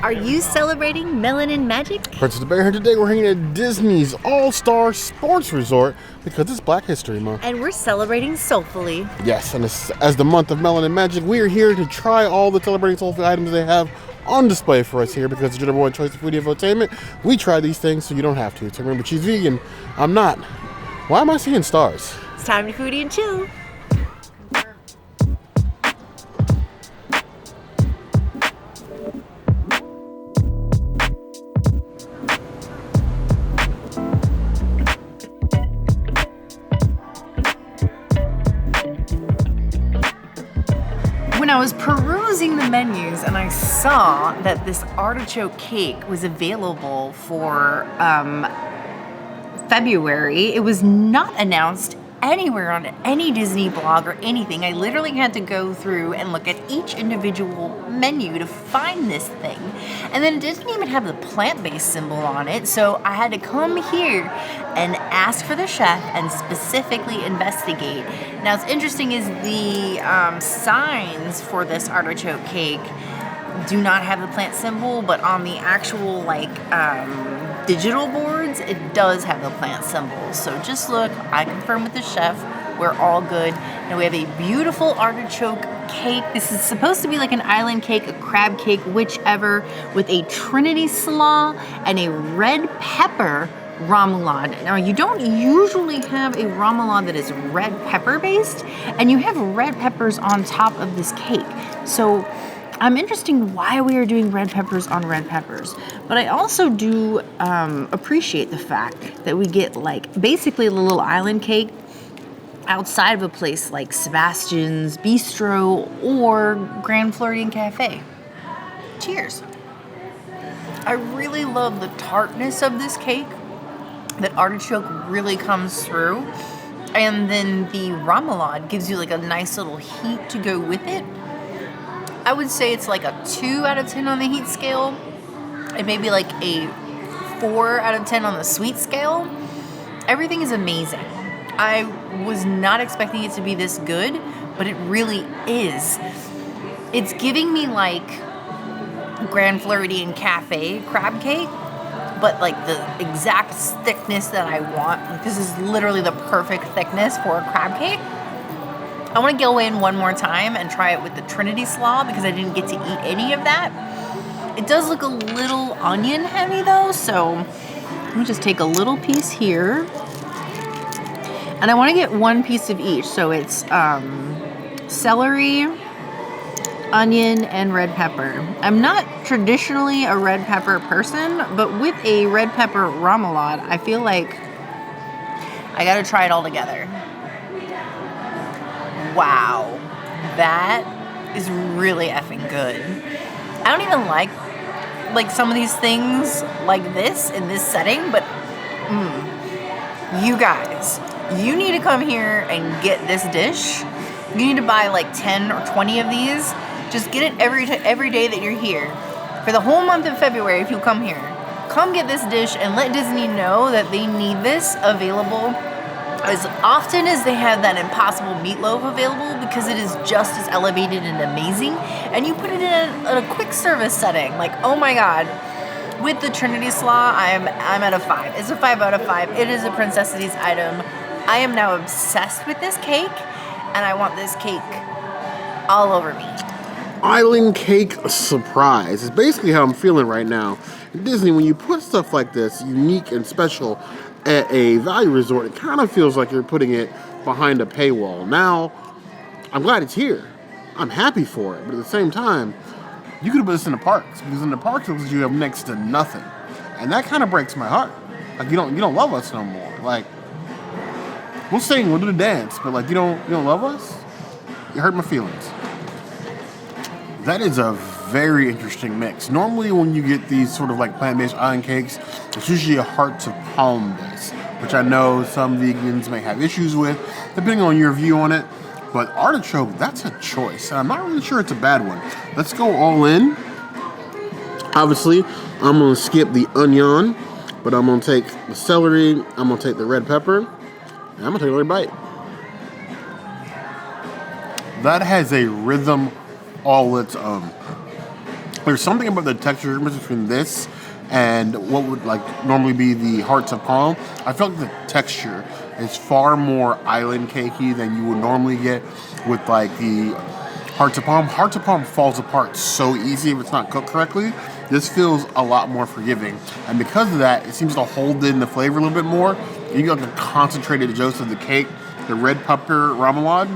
Are you celebrating melanin magic? Princess Bear here. Today we're hanging at Disney's All-Star Sports Resort because it's Black History Month. And we're celebrating soulfully. Yes, and as the month of melanin magic, we are here to try all the celebrating soulful items they have on display for us here because it's your number one choice of foodie infotainment. We try these things so you don't have to. So remember, she's vegan. I'm not. Why am I seeing stars? It's time to foodie and chill. When I was perusing the menus and I saw that this artichoke cake was available for February, it was not announced anywhere on any Disney blog or anything. I literally had to go through and look at each individual menu to find this thing. And then it didn't even have the plant-based symbol on it, so I had to come here and ask for the chef and specifically investigate. Now, what's interesting is the signs for this artichoke cake do not have the plant symbol, but on the actual digital boards, it does have the plant symbol. So just look, I confirmed with the chef, we're all good. Now we have a beautiful artichoke cake. This is supposed to be like an island cake, a crab cake, whichever, with a Trinity slaw and a red pepper Rémoulade. Now you don't usually have a Rémoulade that is red pepper based, and you have red peppers on top of this cake. So I'm interested why we are doing red peppers on red peppers, but I also do appreciate the fact that we get basically a little island cake outside of a place like Sebastian's Bistro or Grand Floridian Cafe. Cheers. I really love the tartness of this cake. That artichoke really comes through, and then the Rémoulade gives you a nice little heat to go with it. I would say it's like a 2 out of 10 on the heat scale, and maybe like a 4 out of 10 on the sweet scale. Everything is amazing. I was not expecting it to be this good, but it really is. It's giving me Grand Floridian Cafe crab cake, but the exact thickness that I want. This is literally the perfect thickness for a crab cake. I want to go in one more time and try it with the Trinity slaw because I didn't get to eat any of that. It does look a little onion heavy though, so let me just take a little piece here. And I want to get one piece of each. So it's celery, onion, and red pepper. I'm not traditionally a red pepper person, but with a red pepper Rémoulade, I feel like I got to try it all together. Wow, that is really effing good. I don't even like some of these things like this in this setting, but you guys, you need to come here and get this dish. You need to buy 10 or 20 of these. Just get it every day that you're here. For the whole month of February, if you come here, come get this dish and let Disney know that they need this available as often as they have that Impossible meatloaf available, because it is just as elevated and amazing. And you put it in a quick service setting. Oh my God. With the Trinity slaw, I'm at a 5. It's a 5 out of 5. It is a Princessities item. I am now obsessed with this cake, and I want this cake all over me. Island cake surprise is basically how I'm feeling right now. At Disney, when you put stuff like this, unique and special, at a value resort, it kind of feels like you're putting it behind a paywall. Now, I'm glad it's here. I'm happy for it. But at the same time, you could have put this in the parks, because in the parks, it looks like you have next to nothing. And that kind of breaks my heart. You don't love us no more. We'll sing, we'll do the dance, but you don't love us? You hurt my feelings. That is a very interesting mix. Normally when you get these sort of plant-based island cakes, it's usually a hearts of palm base, which I know some vegans may have issues with, depending on your view on it. But artichoke, that's a choice. And I'm not really sure it's a bad one. Let's go all in. Obviously, I'm going to skip the onion, but I'm going to take the celery, I'm going to take the red pepper, and I'm going to take another bite. That has a rhythm all its own. There's something about the texture difference between this and what would like normally be the hearts of palm. I feel like the texture is far more island cakey than you would normally get with like the hearts of palm. Hearts of palm falls apart so easy if it's not cooked correctly. This feels a lot more forgiving, and because of that, it seems to hold in the flavor a little bit more. You get like the concentrated dose of the cake, the red pepper Rémoulade,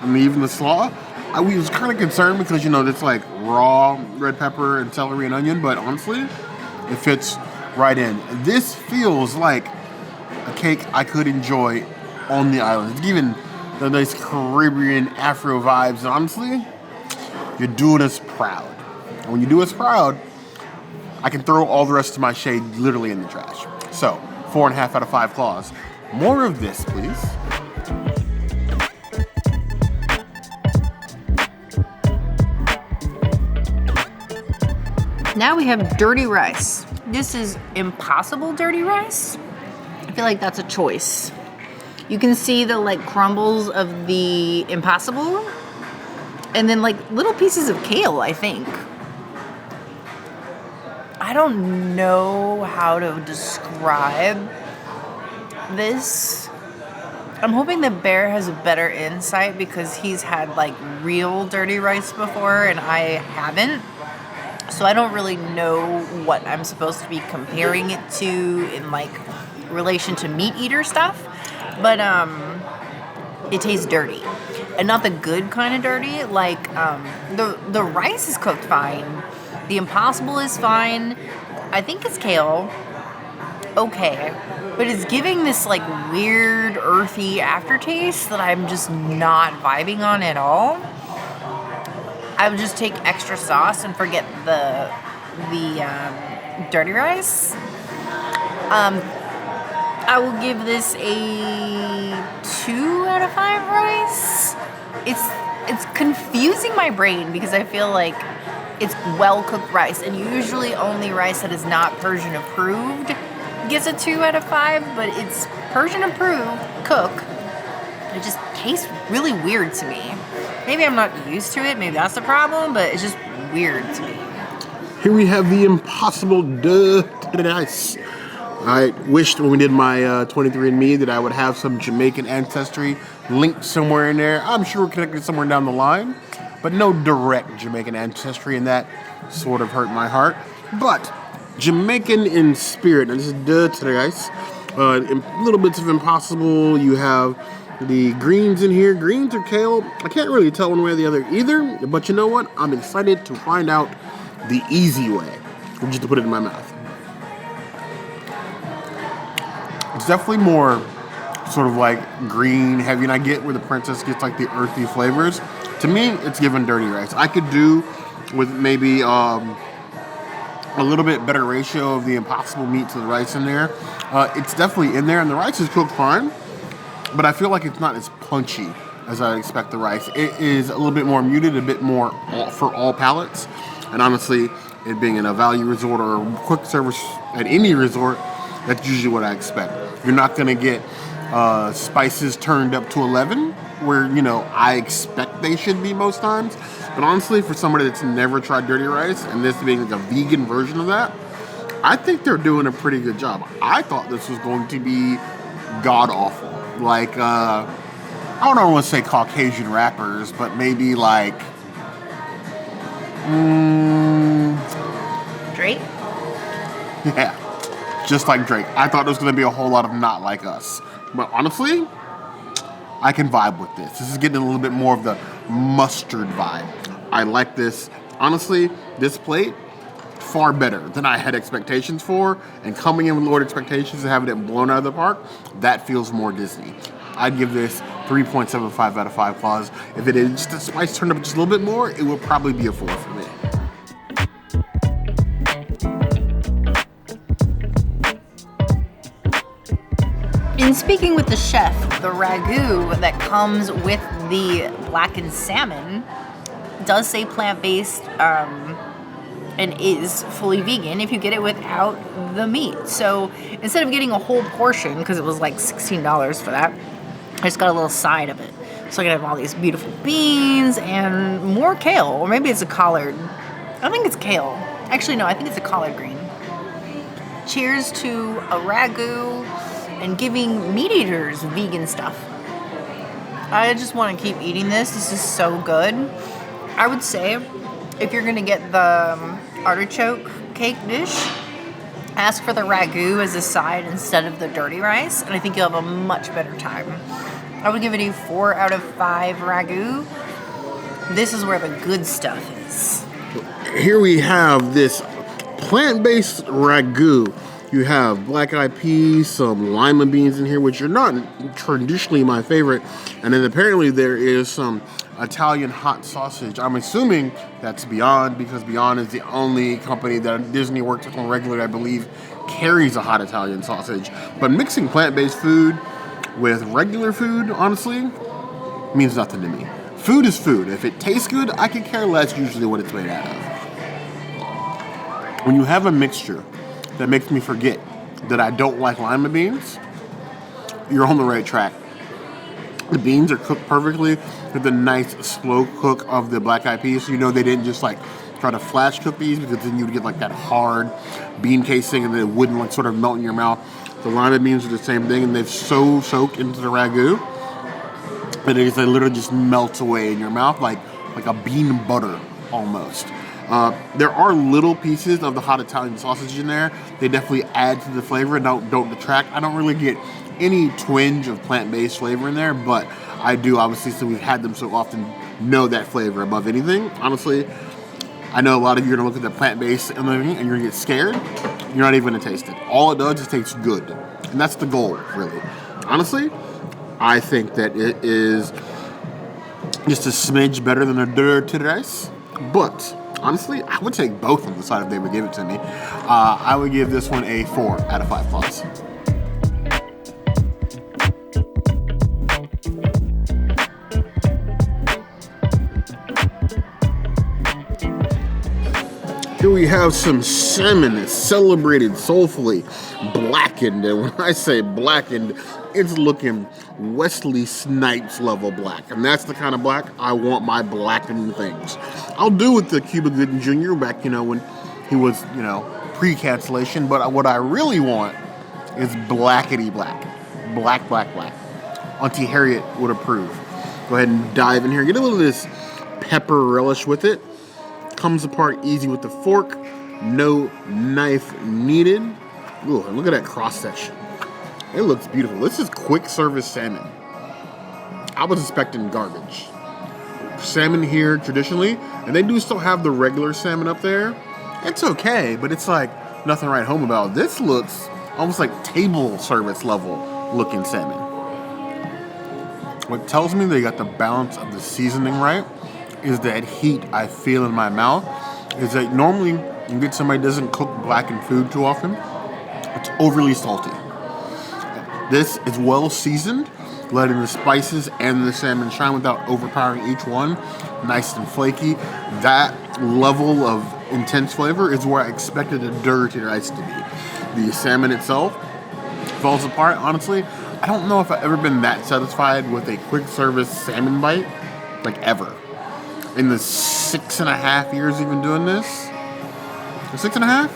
and even the slaw. I was kind of concerned because, you know, it's like raw red pepper and celery and onion, but honestly, it fits right in. This feels like a cake I could enjoy on the island. It's giving the nice Caribbean Afro vibes, and honestly, you're doing us proud. And when you do us proud, I can throw all the rest of my shade literally in the trash. So, 4.5 out of 5 claws. More of this, please. Now we have dirty rice. This is impossible dirty rice. I feel like that's a choice. You can see the like crumbles of the impossible and then like little pieces of kale, I think. I don't know how to describe this. I'm hoping that Bear has a better insight because he's had like real dirty rice before and I haven't. So I don't really know what I'm supposed to be comparing it to in like relation to meat eater stuff. But it tastes dirty. And not the good kind of dirty. Like the rice is cooked fine. The impossible is fine. I think it's kale. Okay. But it's giving this like weird earthy aftertaste that I'm just not vibing on at all. I would just take extra sauce and forget the dirty rice. I will give this a 2 out of 5 rice. It's confusing my brain because I feel like it's well-cooked rice, and usually only rice that is not Persian approved gets a 2 out of 5, but it's Persian approved, cook. It just tastes really weird to me. Maybe I'm not used to it, maybe that's the problem, but it's just weird to me. Here we have the impossible dirty rice. I wished when we did my 23andMe that I would have some Jamaican ancestry linked somewhere in there. I'm sure we're connected somewhere down the line, but no direct Jamaican ancestry, and that sort of hurt my heart. But Jamaican in spirit, and this is dirty rice. Little bits of impossible. You have the greens in here. Greens or kale. I can't really tell one way or the other either, but you know what? I'm excited to find out the easy way. Just to put it in my mouth. It's definitely more sort of like green, heavy, and I get where the princess gets like the earthy flavors. To me, it's given dirty rice. I could do with maybe a little bit better ratio of the impossible meat to the rice in there. It's definitely in there, and the rice is cooked fine, but I feel like it's not as punchy as I expect the rice. It is a little bit more muted, a bit more for all palates, and honestly, it being in a value resort or a quick service at any resort, that's usually what I expect. You're not going to get spices turned up to 11, where, you know, I expect they should be most times. But honestly, for somebody that's never tried dirty rice, and this being like a vegan version of that, I think they're doing a pretty good job. I thought this was going to be god-awful. Like, I don't want to say Caucasian rappers, but maybe like... Drake? Yeah. Just like Drake. I thought there was going to be a whole lot of not like us. But honestly, I can vibe with this. This is getting a little bit more of the mustard vibe. I like this. Honestly, this plate, far better than I had expectations for. And coming in with lowered expectations and having it blown out of the park, that feels more Disney. I'd give this 3.75 out of 5 claws. If it is just the spice turned up just a little bit more, it would probably be a 4 for me. In speaking with the chef, the ragout that comes with the blackened salmon does say plant-based and is fully vegan if you get it without the meat. So instead of getting a whole portion, because it was like $16 for that, I just got a little side of it. So I can have all these beautiful beans and more kale, or maybe it's a collard. I think it's kale. Actually, no, I think it's a collard green. Cheers to a ragu and giving meat eaters vegan stuff. I just want to keep eating this. This is so good. I would say if you're going to get the artichoke cake dish, ask for the ragu as a side instead of the dirty rice, and I think you'll have a much better time. I would give it a 4 out of 5 ragu. This is where the good stuff is. Here we have this plant-based ragu. You have black-eyed peas, some lima beans in here, which are not traditionally my favorite. And then apparently there is some Italian hot sausage. I'm assuming that's Beyond, because Beyond is the only company that Disney works with on regularly, I believe, carries a hot Italian sausage. But mixing plant-based food with regular food, honestly, means nothing to me. Food is food. If it tastes good, I can care less usually what it's made out of. When you have a mixture that makes me forget that I don't like lima beans, you're on the right track. The beans are cooked perfectly with the nice slow cook of the black-eyed peas. So you know they didn't just like try to flash cook these, because then you would get like that hard bean casing and then it wouldn't like sort of melt in your mouth. The lima beans are the same thing, and they've so soaked into the ragu that they literally just melt away in your mouth like a bean butter almost. There are little pieces of the hot Italian sausage in there. They definitely add to the flavor and don't detract. I don't really get any twinge of plant-based flavor in there, but I do, obviously, so we've had them so often, know that flavor above anything. Honestly, I know a lot of you are going to look at the plant-based and you're going to get scared. You're not even going to taste it. All it does is taste good. And that's the goal, really. Honestly, I think that it is just a smidge better than a dirty rice, but honestly, I would take both on the side if they would give it to me. I would give this one a 4 out of 5 claws. Here we have some salmon celebrated soulfully, blackened. And when I say blackened, it's looking Wesley Snipes level black. And that's the kind of black I want my blackened things. I'll do with the Cuba Gooding Jr. back, when he was, pre-cancellation. But what I really want is blackety black. Black, black, black. Auntie Harriet would approve. Go ahead and dive in here. Get a little of this pepper relish with it. Comes apart easy with the fork. No knife needed. Ooh, and look at that cross section. It looks beautiful. This is quick service salmon. I was expecting garbage. Salmon here traditionally, and they do still have the regular salmon up there. It's okay, but it's like nothing to write home about. This looks almost like table service level looking salmon. What tells me they got the balance of the seasoning right is that heat I feel in my mouth. Is that normally you get somebody who doesn't cook blackened food too often, it's overly salty. This is well seasoned, letting the spices and the salmon shine without overpowering each one. Nice and flaky. That level of intense flavor is where I expected a dirty rice to be. The salmon itself falls apart. Honestly, I don't know if I've ever been that satisfied with a quick service salmon bite, like ever. In the 6.5 years you've been doing this, 6.5?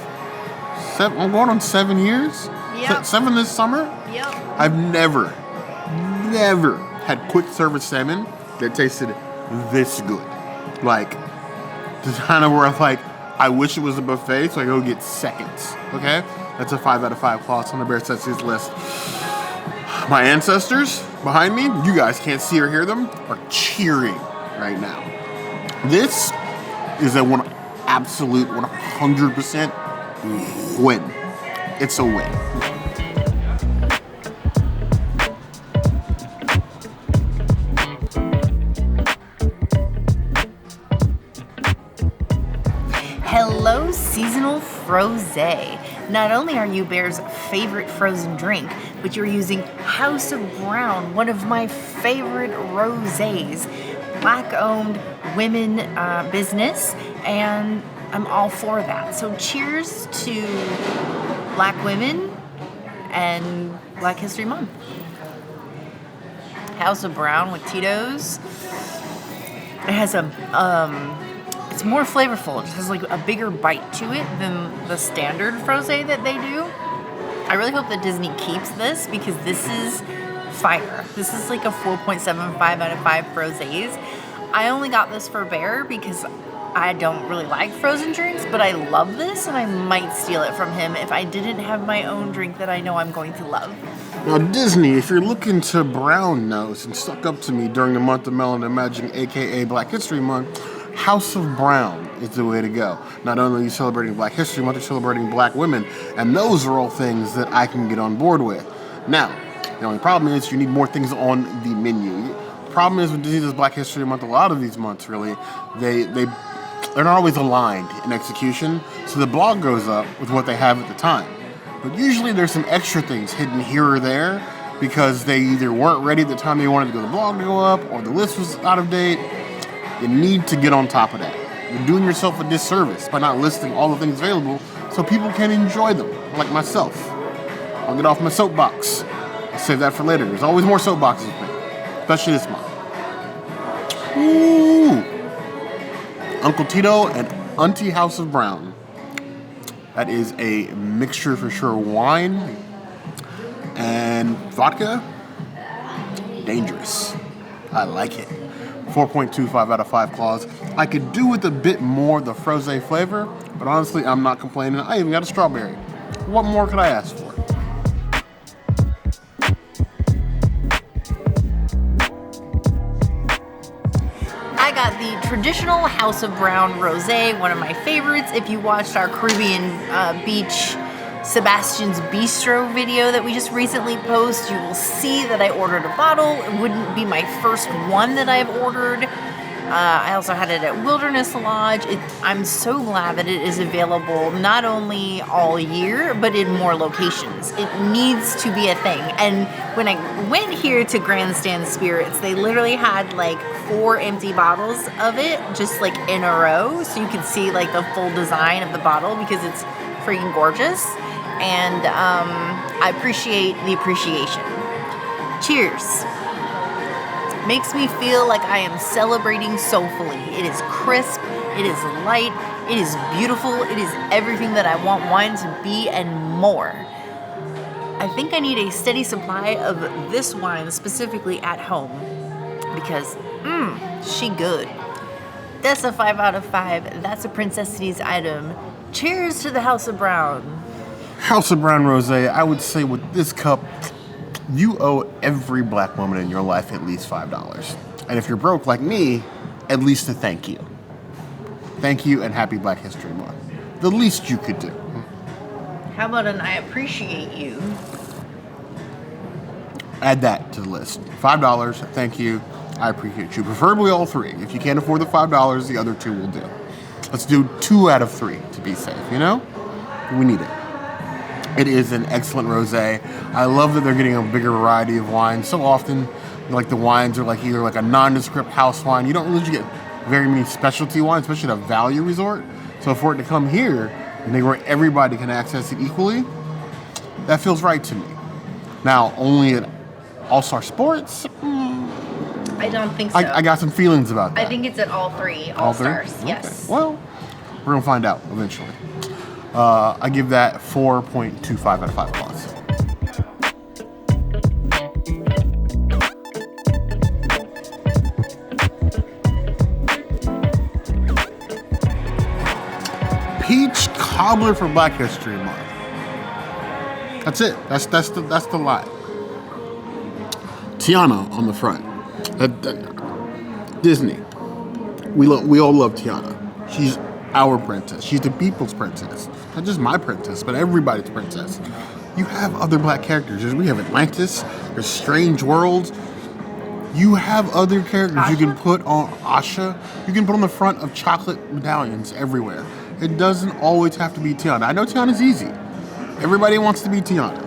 I'm going on 7 years. Yep. 7 this summer. Yep. I've never had quick service salmon that tasted this good. Like, the kind of where I wish it was a buffet so I go get seconds. Okay, that's a 5 out of 5 claws on the Bear Sessies list. My ancestors behind me, you guys can't see or hear them, are cheering right now. This is a absolute 100% win. It's a win. Hello, seasonal Rosé. Not only are you Bear's favorite frozen drink, but you're using House of Brown, one of my favorite rosés. Black-owned women business, and I'm all for that. So cheers to Black women and Black History Month. House of Brown with Tito's. It has it's it's more flavorful. It just has like a bigger bite to it than the standard Rosé that they do. I really hope that Disney keeps this because this is fire. This is like a 4.75 out of 5 Rosés. I only got this for Bear because I don't really like frozen drinks, but I love this and I might steal it from him if I didn't have my own drink that I know I'm going to love. Now, Disney, if you're looking to brown nose and suck up to me during the month of Melon and Magic, aka Black History Month, House of Brown is the way to go. Not only are you celebrating Black History Month, you're celebrating Black women, and those are all things that I can get on board with. Now, the only problem is you need more things on the menu. The problem is when Disney does Black History Month, a lot of these months really, they're not always aligned in execution, so the blog goes up with what they have at the time. But usually there's some extra things hidden here or there because they either weren't ready at the time they wanted the blog to go up or the list was out of date. You need to get on top of that. You're doing yourself a disservice by not listing all the things available so people can enjoy them, like myself. I'll get off my soapbox. I'll save that for later. There's always more soapboxes with me, especially this month. Ooh! Uncle Tito and Auntie House of Brown. That is a mixture for sure. Wine and vodka. Dangerous. I like it. 4.25 out of 5 claws. I could do with a bit more of the Rosé flavor, but honestly, I'm not complaining. I even got a strawberry. What more could I ask for? I got the traditional House of Brown Rosé, one of my favorites. If you watched our Caribbean beach Sebastian's Bistro video that we just recently posted, you will see that I ordered a bottle. It wouldn't be my first one that I've ordered. I also had it at Wilderness Lodge. I'm so glad that it is available not only all year, but in more locations. It needs to be a thing. And when I went here to Grandstand Spirits, they literally had like 4 empty bottles of it just like in a row. So you can see like the full design of the bottle because it's freaking gorgeous. And I appreciate the appreciation. Cheers. Makes me feel like I am celebrating soulfully. It is crisp, it is light, it is beautiful, it is everything that I want wine to be and more. I think I need a steady supply of this wine specifically at home because, she good. That's a 5 out of 5. That's a Princessities item. Cheers to the House of Brown. House of Brown Rosé, I would say with this cup, you owe every Black woman in your life at least $5. And if you're broke like me, at least a thank you. Thank you and happy Black History Month. The least you could do. How about an I appreciate you? Add that to the list. $5, thank you, I appreciate you. Preferably all 3. If you can't afford the $5, the other 2 will do. Let's do 2 out of 3 to be safe, you know? We need it. It is an excellent rosé. I love that they're getting a bigger variety of wines. So often, like the wines are like either like a nondescript house wine. You don't really get very many specialty wines, especially at a value resort. So for it to come here and where everybody can access it equally, that feels right to me. Now, only at All-Star Sports, I don't think so. I got some feelings about that. I think it's at all 3 All-Stars, yes. Okay. Well, we're going to find out eventually. I give that 4.25 out of 5 claws. Peach Cobbler for Black History Month. That's it. That's the lie. Tiana on the front. Disney. We all love Tiana. She's our princess. She's the people's princess. Not just my princess, but everybody's princess. You have other Black characters. We have Atlantis. There's Strange Worlds. You have other characters you can put on Asha. You can put on the front of chocolate medallions everywhere. It doesn't always have to be Tiana. I know Tiana's easy. Everybody wants to be Tiana.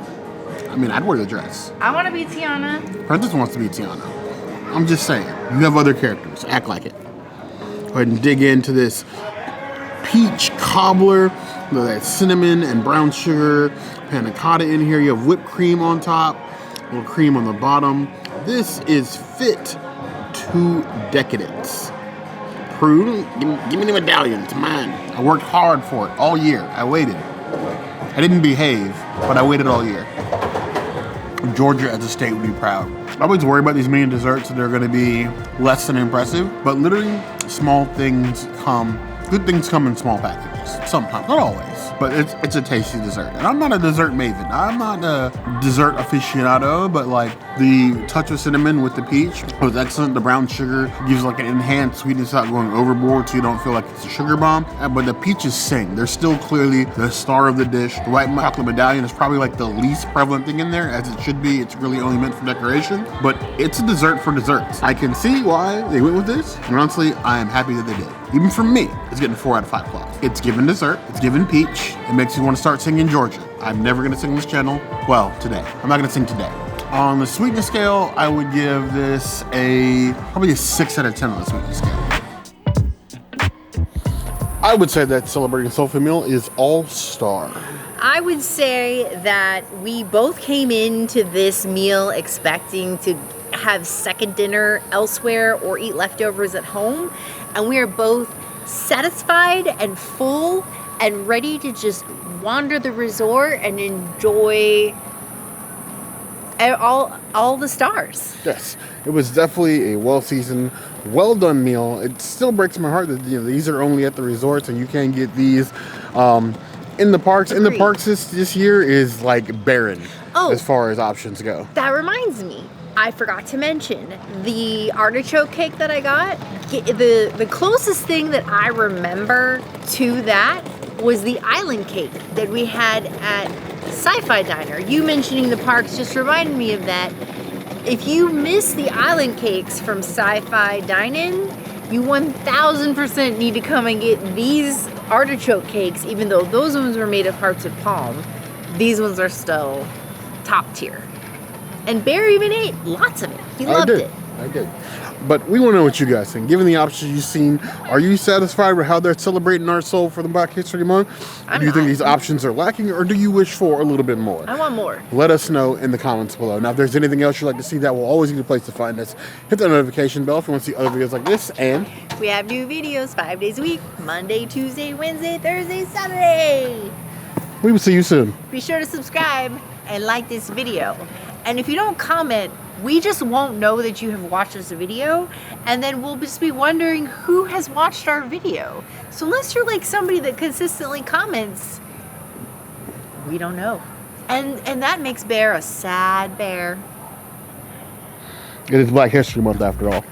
I mean, I'd wear the dress. I want to be Tiana. Princess wants to be Tiana. I'm just saying. You have other characters. Act like it. Go ahead and dig into this peach cobbler. That cinnamon and brown sugar. Panna cotta in here. You have whipped cream on top. A little cream on the bottom. This is fit to decadence. approved. Give me the medallion. It's mine. I worked hard for it all year. I waited. I didn't behave, but I waited all year. Georgia as a state would be proud. I always worry about these mini desserts that they're going to be less than impressive, but literally small things come, good things come in small packages. Sometimes, not always, but it's a tasty dessert. And I'm not a dessert maven. I'm not a dessert aficionado, but like the touch of cinnamon with the peach was excellent. The brown sugar gives like an enhanced sweetness without going overboard, so you don't feel like it's a sugar bomb. But the peaches sing. They're still clearly the star of the dish. The white chocolate medallion is probably like the least prevalent thing in there, as it should be. It's really only meant for decoration, but it's a dessert for desserts. I can see why they went with this, and honestly, I am happy that they did. Even for me, it's getting 4 out of 5 claws. It's given dessert, it's given peach, it makes you want to start singing Georgia. I'm never gonna sing this channel, well, today. I'm not gonna sing today. On the sweetness scale, I would give this probably a 6 out of 10 on the sweetness scale. I would say that Celebrating Soulfully meal is all-star. I would say that we both came into this meal expecting to have second dinner elsewhere or eat leftovers at home, and we are both satisfied and full and ready to just wander the resort and enjoy all the stars. Yes, it was definitely a well-seasoned, well-done meal. It still breaks my heart that these are only at the resorts and you can't get these in the parks. Agreed. In the parks this year is like barren as far as options go. That reminds me, I forgot to mention the artichoke cake that I got. The closest thing that I remember to that was the island cake that we had at Sci-Fi Diner. You mentioning the parks just reminded me of that. If you miss the island cakes from Sci-Fi Dine-In, you 1000% need to come and get these artichoke cakes, even though those ones were made of hearts of palm. These ones are still top tier. And Bear even ate lots of it. He loved it. I did. But we want to know what you guys think. Given the options you've seen, are you satisfied with how they're celebrating our soul for the Black History Month? Do you think these options are lacking, or do you wish for a little bit more? I want more. Let us know in the comments below. Now, if there's anything else you'd like to see, that will always be the place to find us. Hit that notification bell if you want to see other videos like this. And we have new videos 5 days a week: Monday, Tuesday, Wednesday, Thursday, Saturday. We will see you soon. Be sure to subscribe and like this video. And if you don't comment, we just won't know that you have watched this video, and then we'll just be wondering who has watched our video. So unless you're like somebody that consistently comments, we don't know. And that makes Bear a sad bear. It is Black History Month after all.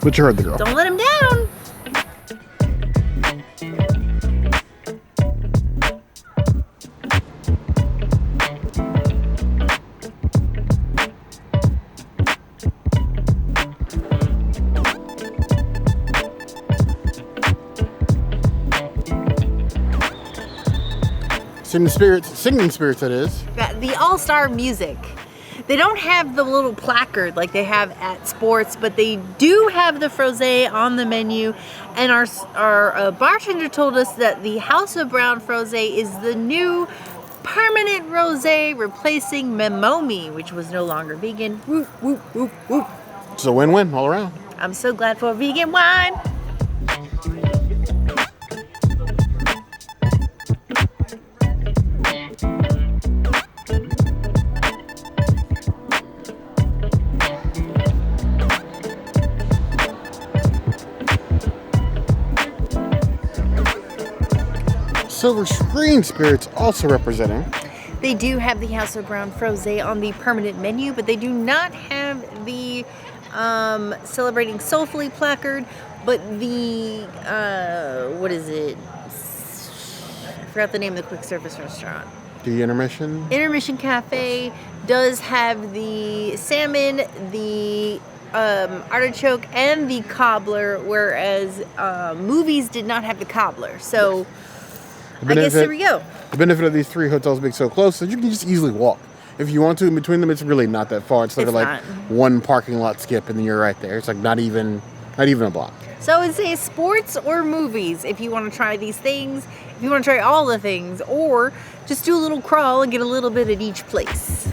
But you heard the girl. Don't let him down. Singing spirits that is. The all-star music. They don't have the little placard like they have at sports, but they do have the Rosé on the menu. And our bartender told us that the House of Brown Rosé is the new permanent rosé replacing Memomi, which was no longer vegan. Whoop, whoop, whoop, whoop. It's a win-win all around. I'm so glad for vegan wine. Silver Screen Spirits also representing. They do have the House of Brown Rosé on the permanent menu, but they do not have the Celebrating Soulfully placard, but the, what is it? I forgot the name of the quick service restaurant. The Intermission? Intermission Cafe does have the salmon, the artichoke, and the cobbler, whereas Movies did not have the cobbler. So I guess there we go. The benefit of these 3 hotels being so close is you can just easily walk. If you want to, in between them, it's really not that far. It's sort of like one parking lot skip, and then you're right there. It's like not even a block. So I would say sports or movies if you want to try these things, if you want to try all the things, or just do a little crawl and get a little bit at each place.